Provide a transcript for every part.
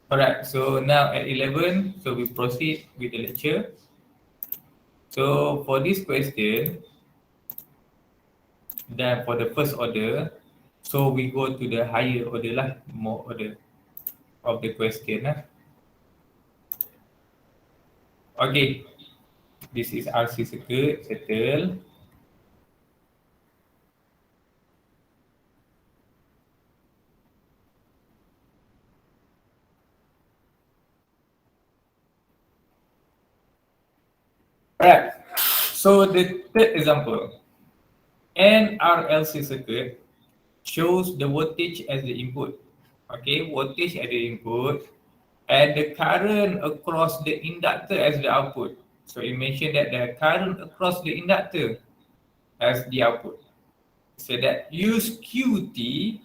Alright, so now at 11, so we proceed with the lecture. So for this question, then for the first order, so we go to the higher order lah, more order of the question lah. Okay, this is RC circuit, settle. Alright, so the third example, an RLC circuit shows the voltage as the input. Okay, voltage as the input and the current across the inductor as the output. So you mentioned that the current across the inductor as the output. So that use QT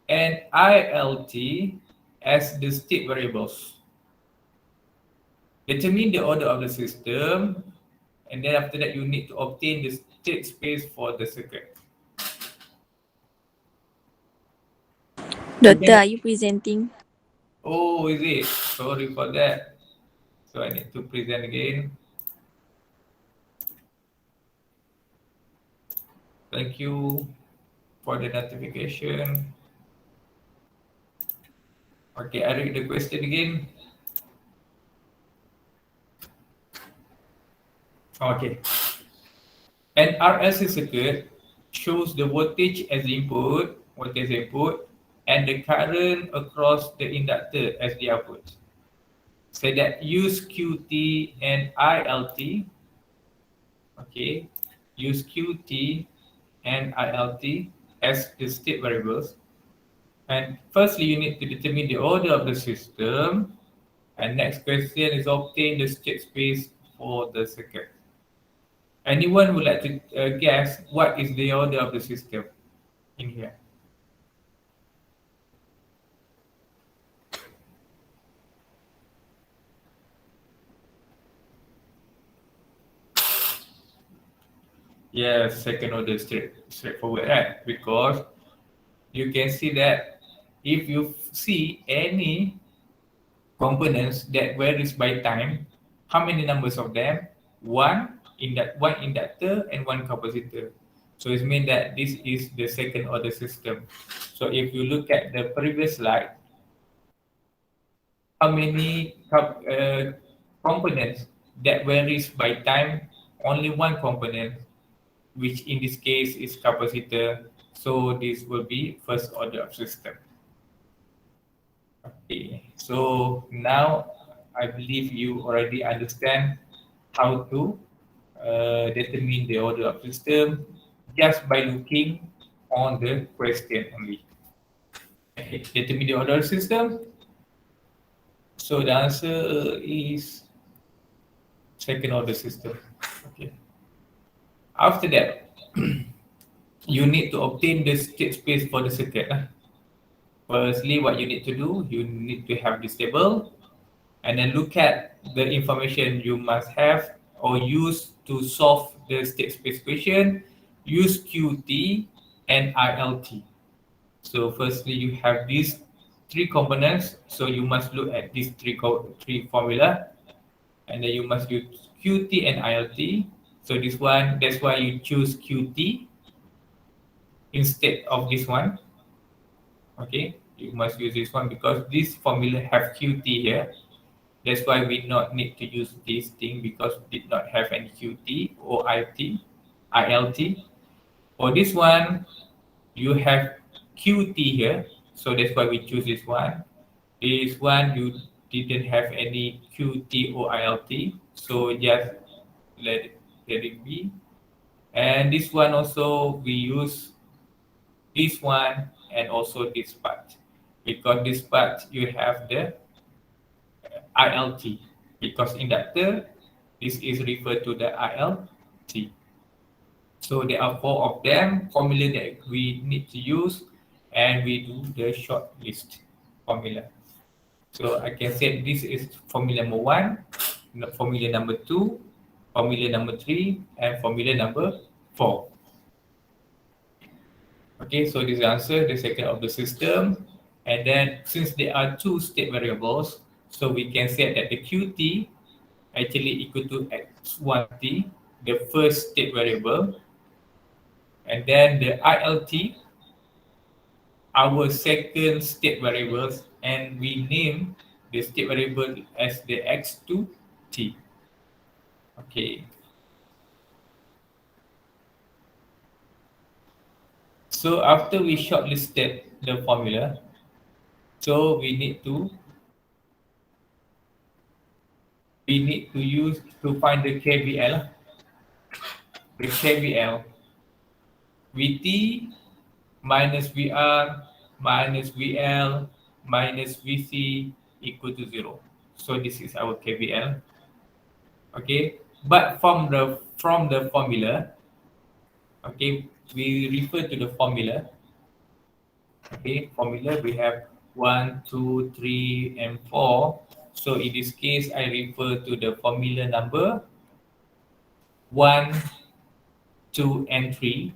and ILT as the state variables. Determine the order of the system, and then after that you need to obtain the state space for the circuit. Doctor, are you presenting? Oh, is it? Sorry for that. So I need to present again. Thank you for the notification. Okay, I read the question again. Okay. An RLC circuit shows the voltage as the input, and the current across the inductor as the output. So that use QT and ILT. Okay, use QT and ILT as the state variables. And firstly, you need to determine the order of the system. And next question is obtain the state space for the circuit. Anyone would like to guess what is the order of the system in here? Yes, second order straightforward, right? Because you can see that if you see any components that varies by time, how many numbers of them? One inductor and one capacitor. So it means that this is the second order system. So if you look at the previous slide, how many components that varies by time? Only one component, which in this case is capacitor. So this will be first order of system. Okay, so now I believe you already understand how to determine the order of system just by looking on the question only. Okay, determine the order of system. So the answer is second order system. Okay. After that, you need to obtain the state space for the circuit. Firstly, what you need to do, you need to have this table and then look at the information you must have or use to solve the state space equation. Use QT and ILT. So firstly, you have these three components. So you must look at these three formula, and then you must use QT and ILT. So this one, that's why you choose QT instead of this one. Okay, you must use this one because this formula have QT here. That's why we not need to use this thing because we did not have any QT or ILT. For this one, you have QT here. So that's why we choose this one. This one, you didn't have any QT or ILT. So just let it be. And this one also, we use this one and also this part. Because this part, you have the ILT. Because inductor, this is referred to the ILT. So there are four of them, formula that we need to use, and we do the short list formula. So I can say this is formula number 1, formula number 2, formula number 3, and formula number 4. Okay, so this is the answer, the second of the system. And then since there are two state variables, so we can say that the qt actually equal to x1t, the first state variable, and then the ILT, our second state variables, and we name the state variable as the x2t. Okay. So after we shortlisted the formula, so we need to use to find the KVL. The KVL VT minus VR minus VL minus VC equal to 0. So this is our KVL. Okay, but from the formula, okay, we refer to the formula. Okay, formula we have 1, 2, 3, and 4. So in this case, I refer to the formula number 1, 2, and 3.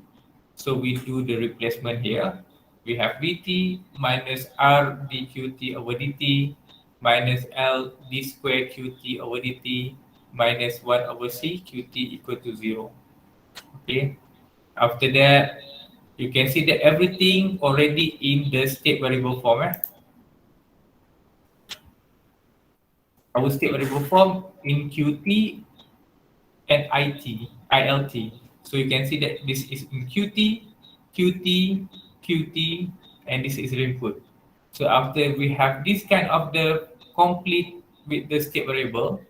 So we do the replacement here. We have Vt minus R dQt over dt minus L d square Qt over dt minus 1 over C Qt equal to 0. Okay. After that, you can see that everything already in the state variable form. Our state variable form in Qt and ILT. So you can see that this is in Qt, and this is the input. So after we have this kind of the complete with the state variable,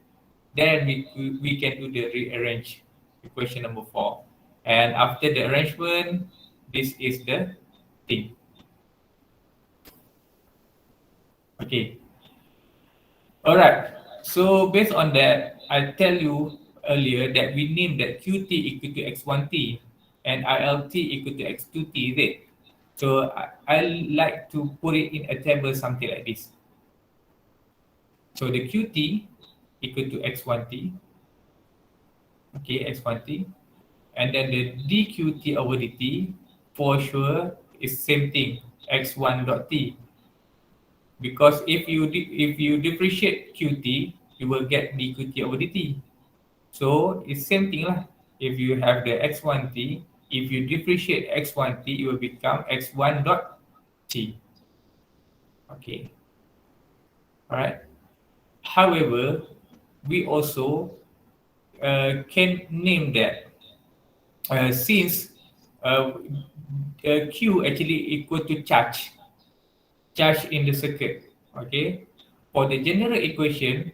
then we can do the rearrange equation number 4. And after the arrangement, this is the thing. Okay. All right. So based on that, I tell you earlier that we named that Qt equal to x1t and ILT equal to x2t, is it? So I like to put it in a table something like this. So the Qt equal to x1t, okay, x1t, and then the dQt over dt for sure is same thing, x1 dot t. Because if you differentiate Qt, you will get dQt over dt. So it's same thing lah. If you have the x1t, if you differentiate x1t, it will become x1 dot t. Okay. All right. However, we also can name that since Q actually equal to charge in the circuit. Okay. For the general equation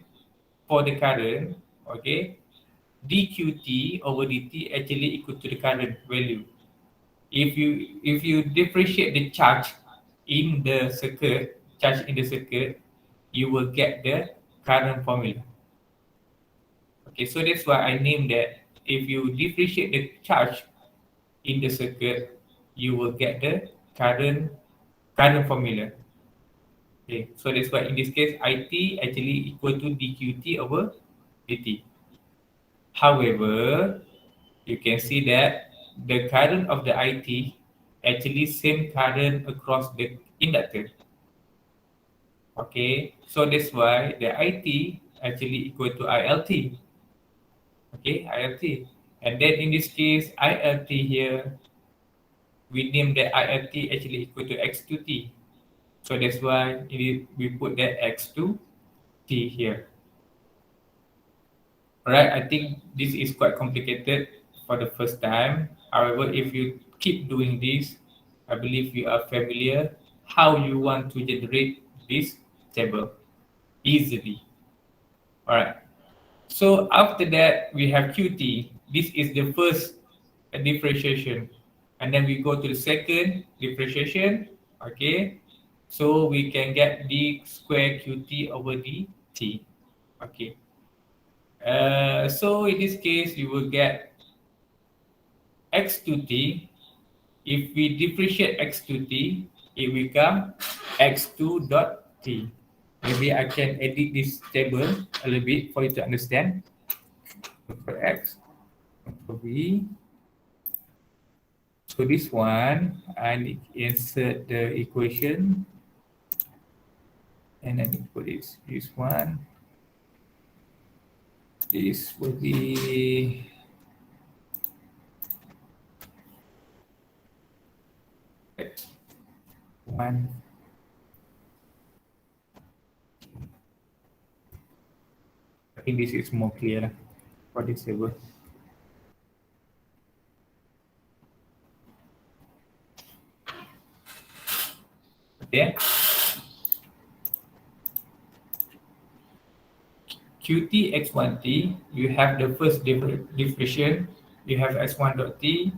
for the current, okay, dQt over dt actually equal to the current value. If you differentiate the charge in the circuit, you will get the current formula. Okay, so that's why I named that. If you differentiate the charge in the circuit, you will get the current formula. Okay, so that's why in this case, IT actually equal to dQt over dt. However, you can see that the current of the IT actually same current across the inductor. Okay, so that's why the IT actually equal to ILT. Okay, ILT. And then in this case, ILT here, we name the ILT actually equal to X2T. So that's why we put that X2T here. Alright, I think this is quite complicated for the first time. However, if you keep doing this, I believe you are familiar how you want to generate this table easily. Alright, so after that, we have Qt. This is the first differentiation. And then we go to the second differentiation. Okay, so we can get d square Qt over dt. Okay. So in this case, you will get x to t. If we differentiate x to t, it will become x2 dot t. Maybe I can edit this table a little bit for you to understand. For x, for v. So this one, I need to insert the equation. and then input is this one. This will be one. I think this is more clear for this table. Okay. Qt x1t, you have the first differentiation, you have x1 dot t.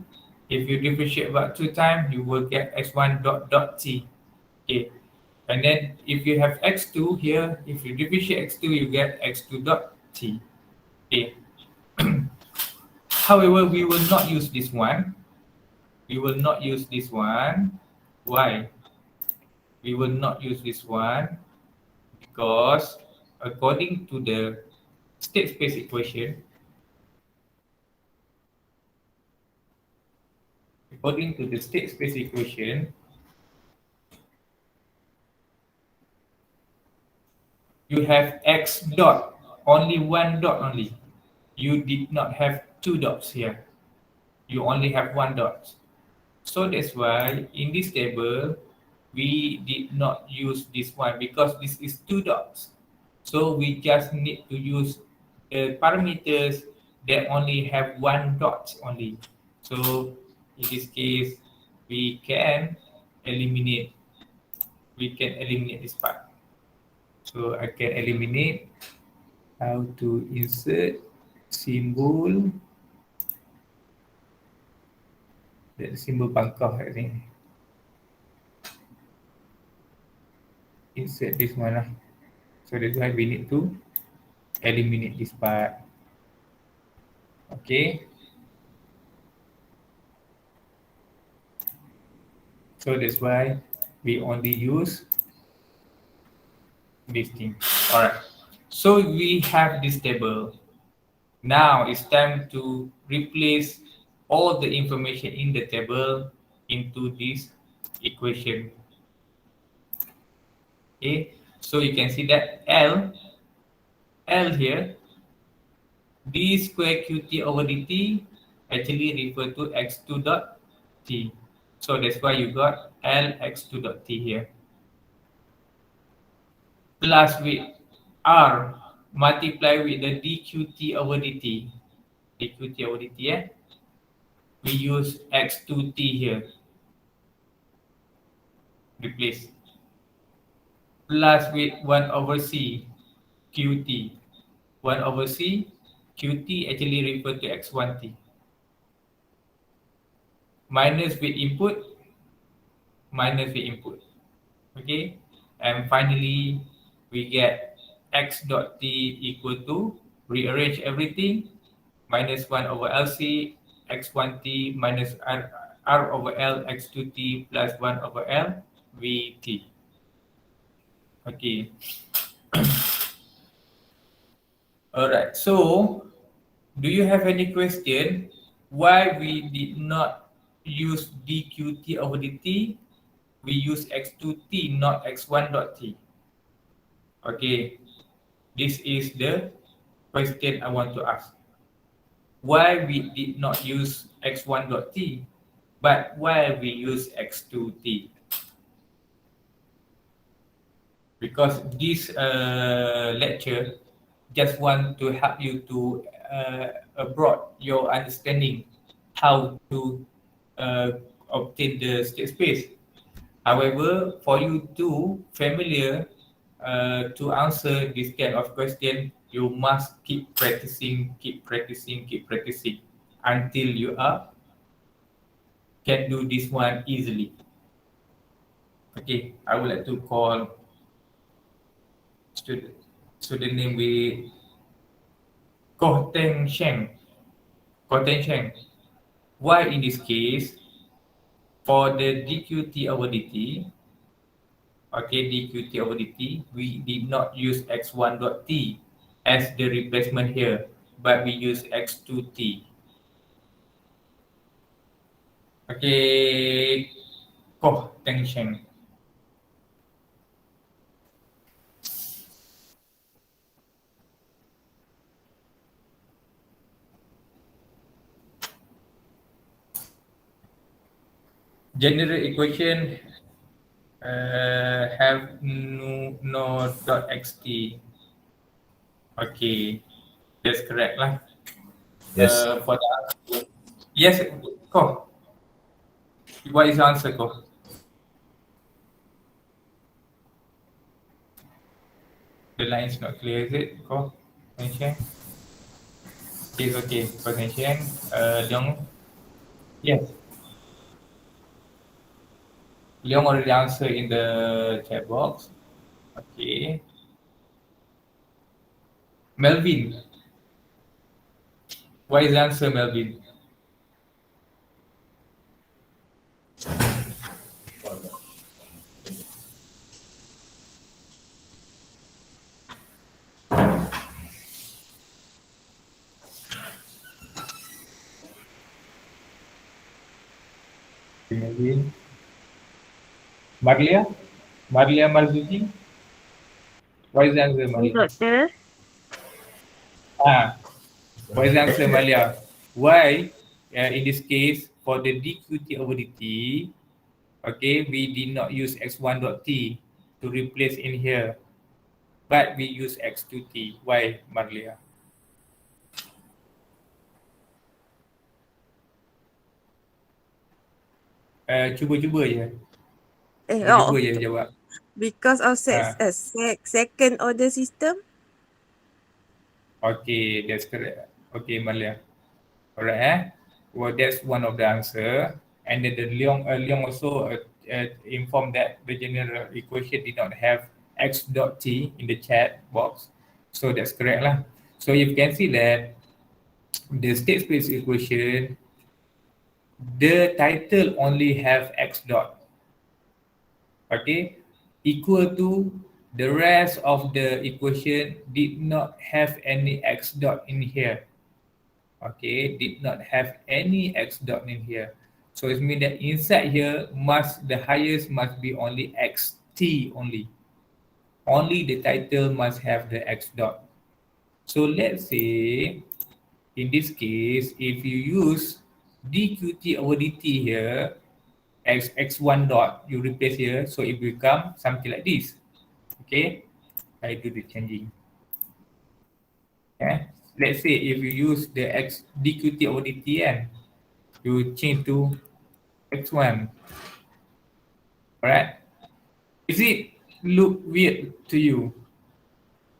If you differentiate about 2 times, you will get x1 dot t. Okay. And then if you have x2 here, if you differentiate x2, you get x2 dot t. Okay. However, we will not use this one. We will not use this one. Why? We will not use this one because according to the state space equation, you have x dot, only one dot only. You did not have two dots here. You only have one dot. So that's why in this table, we did not use this one because this is two dots. So we just need to use the parameters that only have one dot only. So in this case, we can eliminate this part. So I can eliminate how to insert symbol, the symbol bangkau I think. Insert this one lah. So that's why we need to eliminate this part. Okay. So that's why we only use this thing. Alright. So we have this table. Now it's time to replace all the information in the table into this equation. Okay. So you can see that L here, d square qt over dt actually refer to x2 dot t. So that's why you got L x2 dot t here. Plus with R multiply with the dqt over dt. dqt over dt, we use x2t here. Replace. Plus with 1 over c qt. 1 over c qt actually refer to x1t. Minus with input. Okay. And finally, we get x dot t equal to, rearrange everything, minus 1 over LC, x1t minus R over L, x2t plus 1 over L, Vt. Okay. Alright, so do you have any question why we did not use dqt over dt? We use x2t, not x1 dot t. Okay, this is the question I want to ask. Why we did not use x1 dot t, but why we use x2t? Because this lecture just want to help you to broaden your understanding how to obtain the state space. However, for you to familiar to answer this kind of question, you must keep practicing until you can do this one easily. Okay, I would like to call student name with Koh Teng Sheng. Why in this case, for the dqt over dt, okay, dqt over dt, we did not use x1 dot t as the replacement here, but we use x2t. Okay, Koh Teng Sheng. General equation have no dot xt. Okay, that's correct lah. Yes. For the yes, Ko. What is the answer, Ko? The line is not clear, is it, Ko? Mention. It's okay. Connection. Leong. Yes. Leong already answered in the chat box. Okay. Melvin. What is the answer, Melvin? Melvin. Marlia? Marlia Marzuki? What is the answer, Hey, Marlia? doctor. Ah, what is the answer, Marlia? Why, in this case, for the dqt over dt, okay, we did not use x1 dot t to replace in here, but we use x2t. Why, Marlia? Cuba-cuba je. Cuba-cuba Oh, je jawab. because of Ah, second order system. okay, that's correct. Okay, Marlia. Alright, eh? Well, that's one of the answer. And then the Leong also informed that the general equation did not have x dot t in the chat box. So that's correct lah. So you can see that the state space equation, the title only have x dot, okay, equal to the rest of the equation did not have any x dot in here. Okay, did not have any x dot in here. So it means that inside here the highest must be only xt only. Only the title must have the x dot. So let's say in this case, if you use dqt over dt here, x1 dot, you replace here, so it become something like this. Okay, I do the changing. Yeah. Let's say if you use the x dqt over dt and you change to x1. Alright? Is it look weird to you?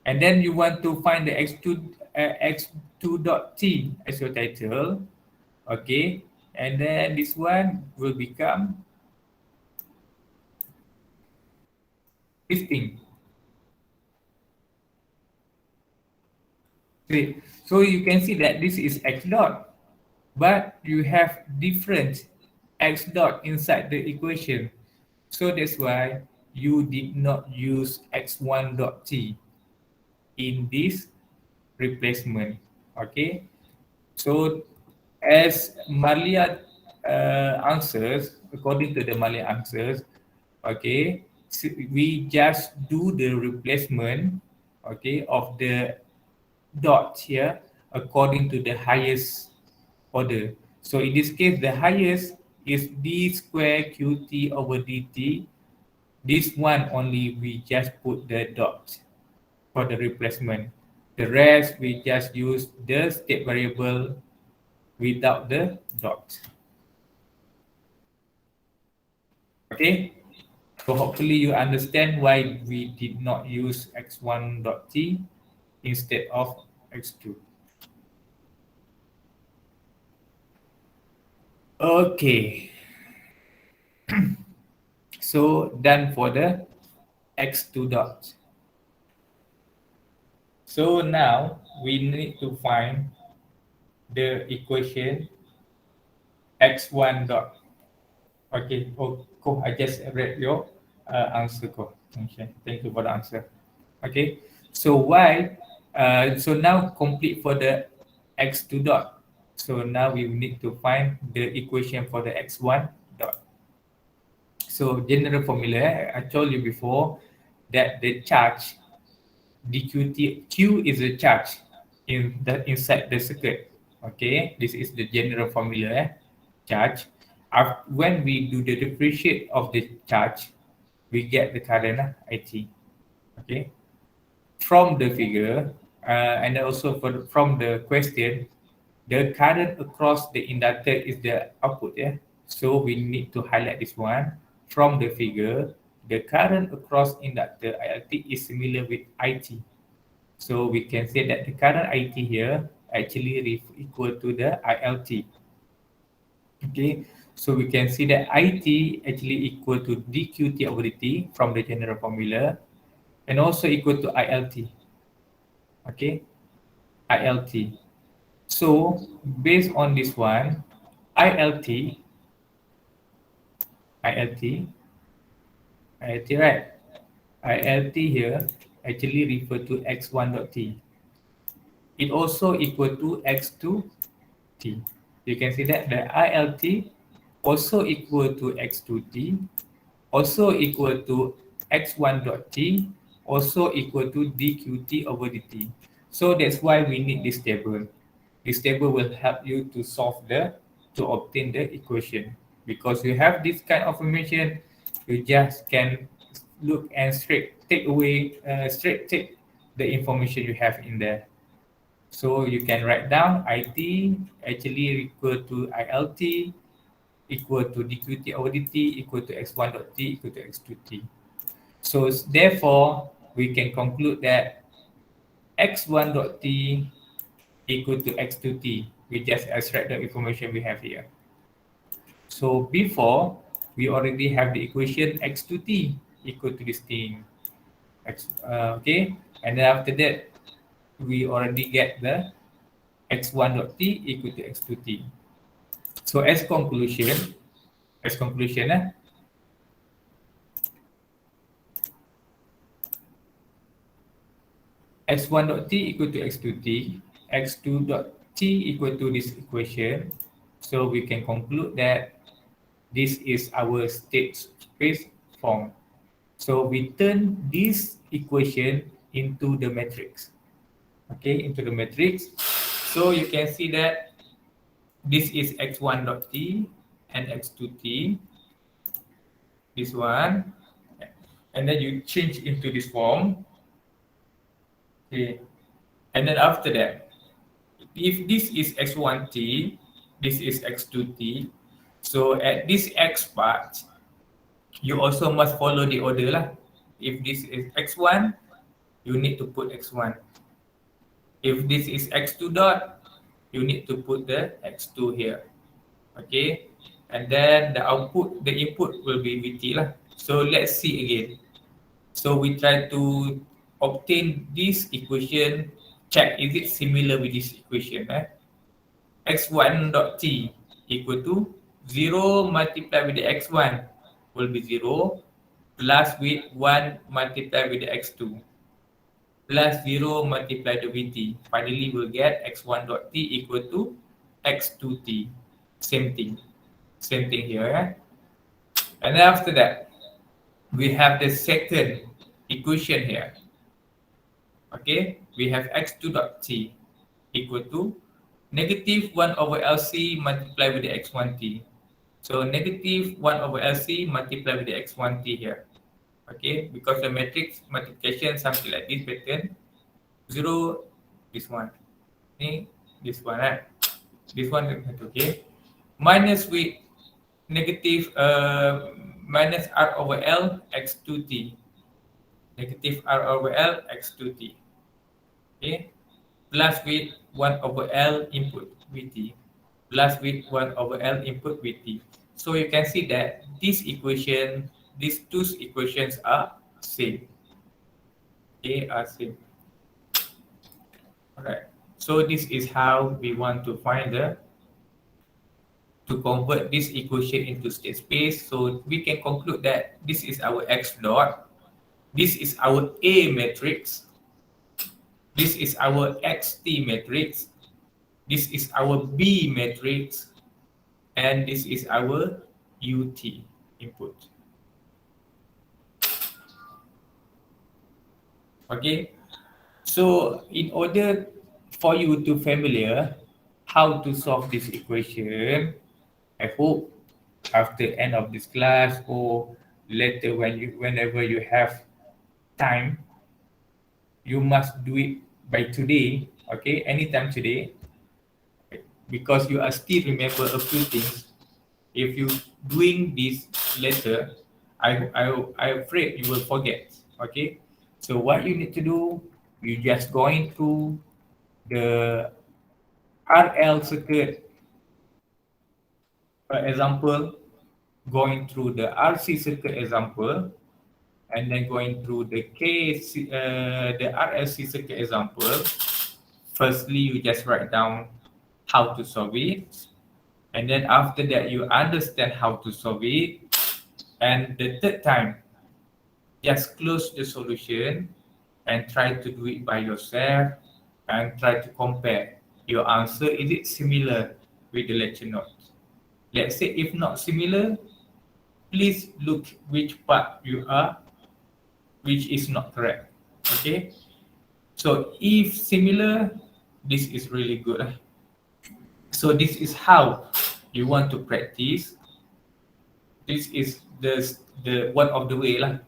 And then you want to find the x2 dot t as your title. Okay. And then this one will become this thing. Okay. So you can see that this is x dot, but you have different x dot inside the equation. So that's why you did not use x1 dot t in this replacement. Okay, so as Marlia answers, according to the Marlia answers, okay, so we just do the replacement, okay, of the dot here according to the highest order. So in this case, the highest is d square qt over dt. This one only we just put the dot for the replacement. The rest we just use the state variable without the dot. Okay, so hopefully you understand why we did not use x1 dot t instead of x2. Okay, so done for the x2 dot. So now we need to find the equation x1 dot. Okay, oh, cool. I just read your answer, cool. Okay, thank you for the answer. Okay, so why? So now complete for the x2 dot. So now we need to find the equation for the x1 dot. So general formula, I told you before that the charge dqt q is a charge inside the circuit. Okay, this is the general formula, charge. When we do the differentiate of the charge, we get the current IT. Okay, from the figure and also from the question, the current across the inductor is the output. Yeah, so we need to highlight this one. From the figure, the current across inductor ILT is similar with IT. So we can say that the current IT here actually equal to the ILT. Okay, so we can see that IT actually equal to dQt over dt from the general formula and also equal to ILT. Okay, ILT. So based on this one, ILT, ILT, ILT, right? ILT here actually refer to x1 dot t. It also equal to x2 t. You can see that the ILT also equal to x2 t, also equal to x1 dot t, also equal to dqt over dt. So that's why we need this table. This table will help you to to obtain the equation. Because you have this kind of information, you just can look and straight take the information you have in there. So you can write down IT actually equal to ILT equal to dqt over dt equal to x1 dot t equal to x2 t. So therefore, we can conclude that x1 dot t equal to x2 t. We just extract the information we have here. So before, we already have the equation x2 t equal to this thing. Okay, and then after that, we already get the x1 dot t equal to x2 t. So as conclusion, x1 dot t equal to x2 t, x2 dot t equal to this equation. So we can conclude that this is our state space form. So we turn this equation into the matrix. Okay, into the matrix. So you can see that this is x1 dot t and x2 t. This one, and then you change into this form. Okay, and then after that, if this is x1t, this is x2t. So at this x part, you also must follow the order lah. If this is x1, you need to put x1. If this is x2 dot, you need to put the x2 here. Okay, and then the input will be Vt lah. So let's see again. So we try to obtain this equation, check is it similar with this equation. X1 dot t equal to 0 multiplied with the x1 will be 0 plus with 1 multiplied with the x2 plus 0 multiplied with Vt. Finally, we'll get x1 dot t equal to x2 t. Same thing. Same thing here. And then after that, we have the second equation here. Okay, we have x2 dot t equal to negative 1 over LC multiplied with the x1t. So negative 1 over LC multiplied with the x1t here. Okay, because the matrix multiplication something like this pattern. 0, this one. This one, right? This one, okay. Minus with negative minus r over L x2t. Negative r over L x2t. Okay. Plus with 1 over L input Vt. Plus with 1 over L input Vt. So you can see that this equation, these two equations are same. They are same. Alright. So this is how we want to find to convert this equation into state space. So we can conclude that this is our x dot. This is our A matrix. This is our xt matrix. This is our B matrix. And this is our UT input. Okay. So in order for you to familiar how to solve this equation, I hope after end of this class or later whenever you have time, you must do it by today, okay, anytime today, because you are still remember a few things. If you doing this later, I afraid you will forget, okay. So what you need to do, you just going through the RL circuit, for example, going through the RC circuit example, and then going through the RLC circuit example. Firstly, you just write down how to solve it, and then after that, you understand how to solve it. And the third time, just close the solution and try to do it by yourself and try to compare your answer. Is it similar with the lecture notes? Let's say if not similar, please look which part you are, which is not correct. Okay. So if similar, this is really good. So this is how you want to practice. This is the one of the way lah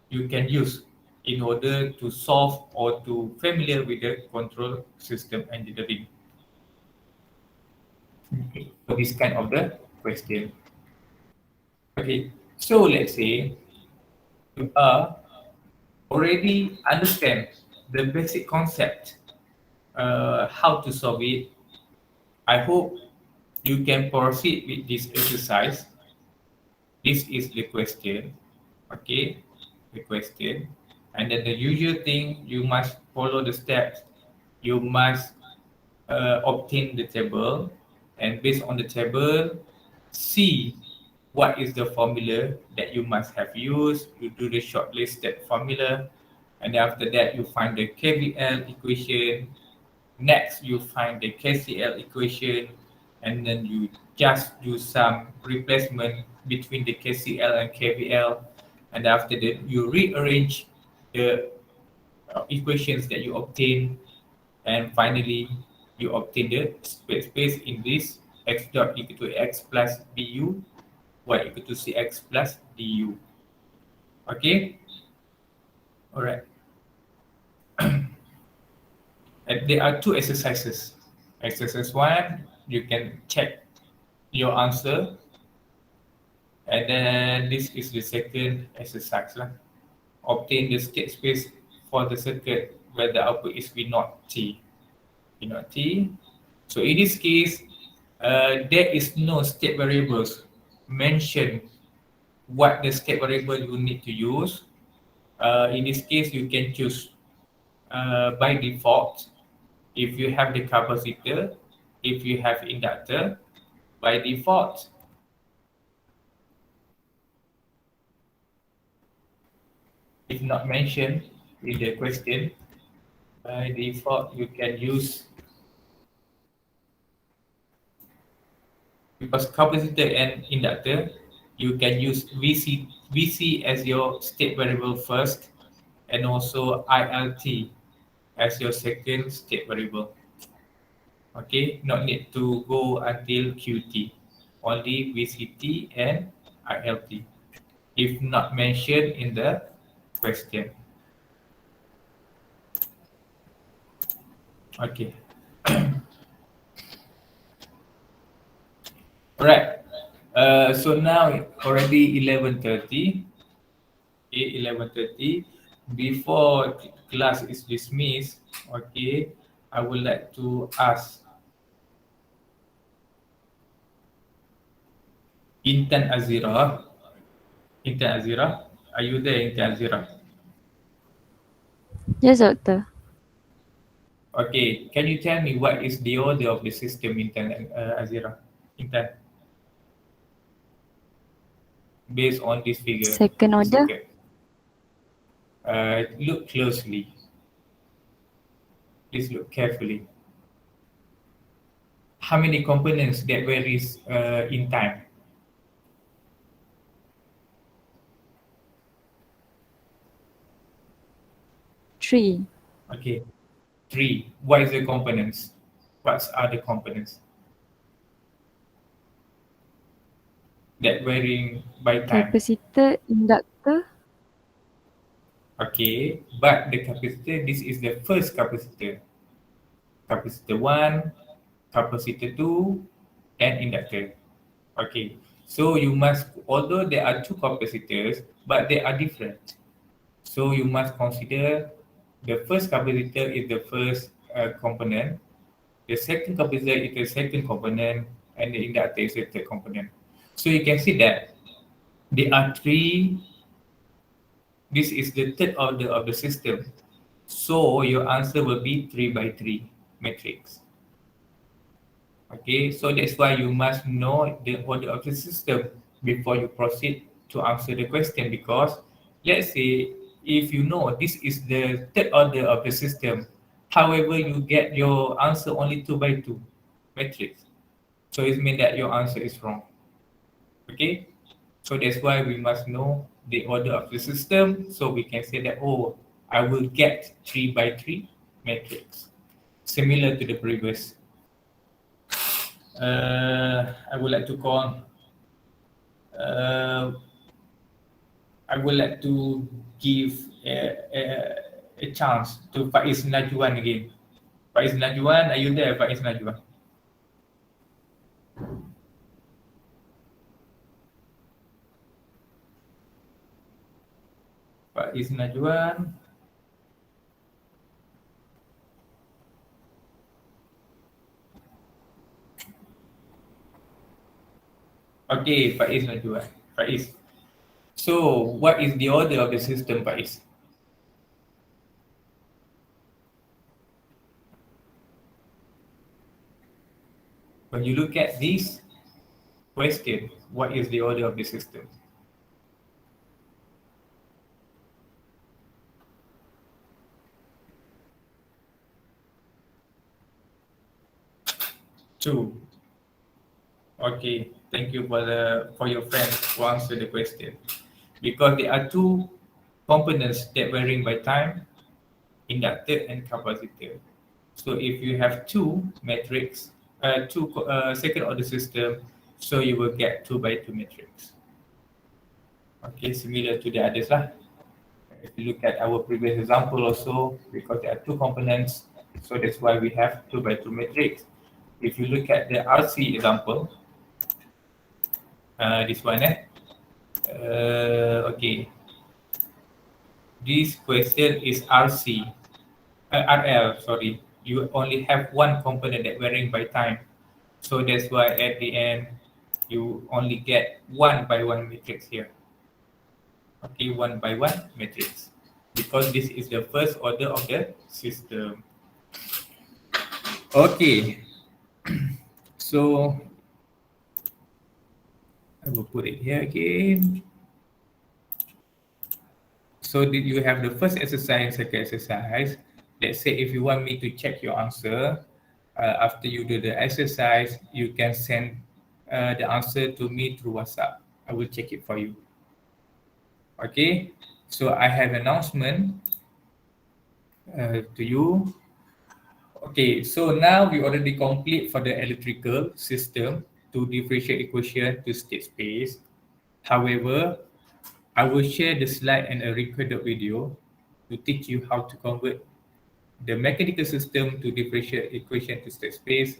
you can use in order to solve or to familiar with the control system engineering for this kind of the question. Okay, so let's say you are already understand the basic concept, how to solve it. I hope you can proceed with this exercise. This is the question, okay? The question. And then the usual thing, you must follow the steps. You must obtain the table, and based on the table, see what is the formula that you must have used. You do the shortlisted formula, and after that, you find the KVL equation. Next, you find the KCL equation, and then you just do some replacement between the KCL and KVL, and after that, you rearrange the equations that you obtain, and finally, you obtain the space in this x dot equal to x plus du, y equal to cx plus du. Okay, all right. And there are two exercises. Exercise one, you can check your answer, and then this is the second exercise lah. Obtain the state space for the circuit where the output is V naught T. V naught T. So in this case, there is no state variables mentioned what the state variable you need to use. In this case, you can choose by default. If you have the capacitor, if you have inductor, by default, if not mentioned in the question, by default you can use, because capacitor and inductor, you can use VC as your state variable first, and also ILT as your second state variable. Okay, not need to go until QT, only VCT and ILT, if not mentioned in the question. Okay. All right. So now already 11:30. Okay, 11:30. Before class is dismissed, okay, I would like to ask Intan Azira. Intan Azira, are you there, Intan Azira? Yes, doctor. Okay, can you tell me what is the order of the system, Intan Azira? Intan, based on this figure, Second the order. circuit. Look closely. Please look carefully. How many components that varies in time? Three. Okay, three. What is the components? What are the components? that varying by time. Capacitor, inductor. Okay, but the capacitor, this is the first capacitor. Capacitor 1, capacitor 2, and inductor. Okay, so you must, although there are two capacitors, but they are different. So you must consider the first capacitor is the first component, the second capacitor is the second component, and the inductor is the third component. So you can see that there are three. This is the third order of the system. So your answer will be 3 by 3 matrix. Okay, so that's why you must know the order of the system before you proceed to answer the question, because let's say if you know this is the third order of the system, however you get your answer only 2 by 2 matrix. So it means that your answer is wrong. Okay, so that's why we must know the order of the system, so we can say that, oh, I will get 3 by 3 matrix, similar to the previous. I would like to call, uh, I would like to give a chance to Faiz Najwan again. Faiz Najwan, are you there, Faiz Najwan? Faiz Najwan. Okay, Faiz Najwan. Faiz. So, what is the order of the system, Faiz? When you look at this question, what is the order of the system? Two. Okay, thank you for your friend who answered the question. Because there are two components that varying by time, inductor and capacitor. So if you have two matrix, second order system, so you will get 2 by 2 matrix. Okay, similar to the others lah. If you look at our previous example also, because there are two components, so that's why we have 2 by 2 matrix. If you look at the RC example, this one, okay, this question is RC, RL, sorry. You only have one component that varying by time. So that's why at the end, you only get 1 by 1 matrix here. Okay, 1 by 1 matrix. Because this is the first order of the system. Okay. So, I will put it here again. So did you have the first exercise, second exercise? Let's say if you want me to check your answer, after you do the exercise, you can send the answer to me through WhatsApp. I will check it for you. Okay, so I have an announcement to you. Okay, so now we already complete for the electrical system to differentiate equation to state space. However, I will share the slide and a recorded video to teach you how to convert the mechanical system to differential equation to state space.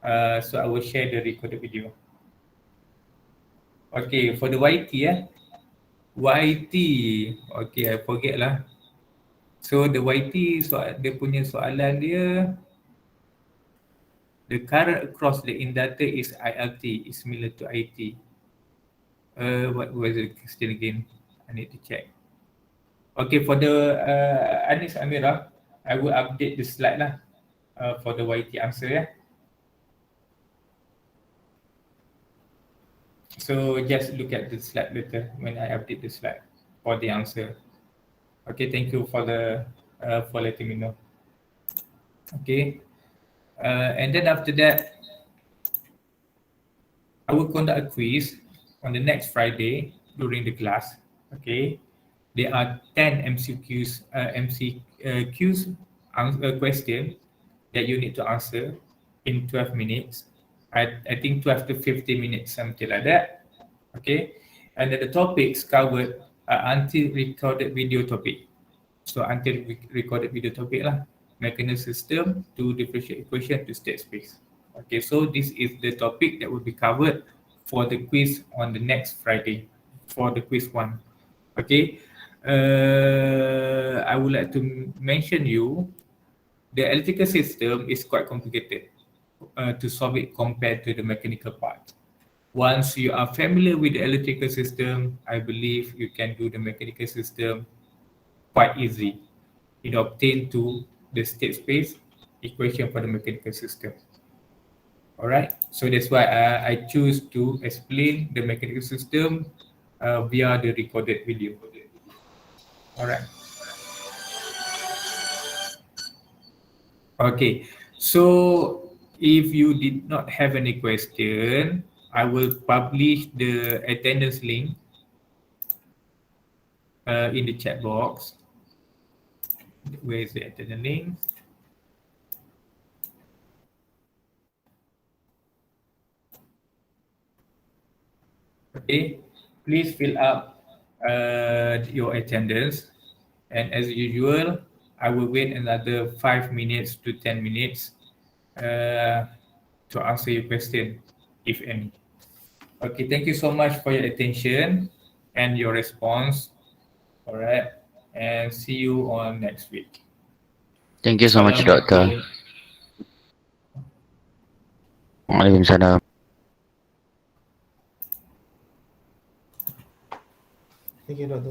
So I will share the recorded video. Okay, for the YT, YT, okay, I forget lah. So the YT, dia punya soalan dia, the current across the inductor is ILT, is similar to IT. What was the question again? I need to check. Okay, for the Anis Amira, I will update the slide lah for the YT answer. So just look at the slide later when I update the slide for the answer. Okay, thank you for for letting me know. Okay, and then after that, I will conduct a quiz on the next Friday during the class. Okay, there are 10 MCQs, question that you need to answer in 12 minutes. I think 12 to 15 minutes, something like that. Okay, and then the topics covered are until recorded video topic. So until recorded video topic lah, mechanism system to differentiate equation to state space. Okay, so this is the topic that will be covered for the quiz on the next Friday for the quiz one. Okay, I would like to mention you the electrical system is quite complicated to solve it compared to the mechanical part. Once you are familiar with the electrical system, I believe you can do the mechanical system quite easy. It obtain to the state space equation for the mechanical system. All right. So that's why I choose to explain the mechanical system via the recorded video. All right. Okay. So if you did not have any question, I will publish the attendance link in the chat box. Where is the attendance link? Okay, please fill up your attendance. And as usual, I will wait another 5 minutes to 10 minutes to answer your question, if any. Okay, thank you so much for your attention and your response. All right, and see you on next week. Thank you so much, Doctor. Assalamualaikum. Waalaikumsalam. Thank you, Dr.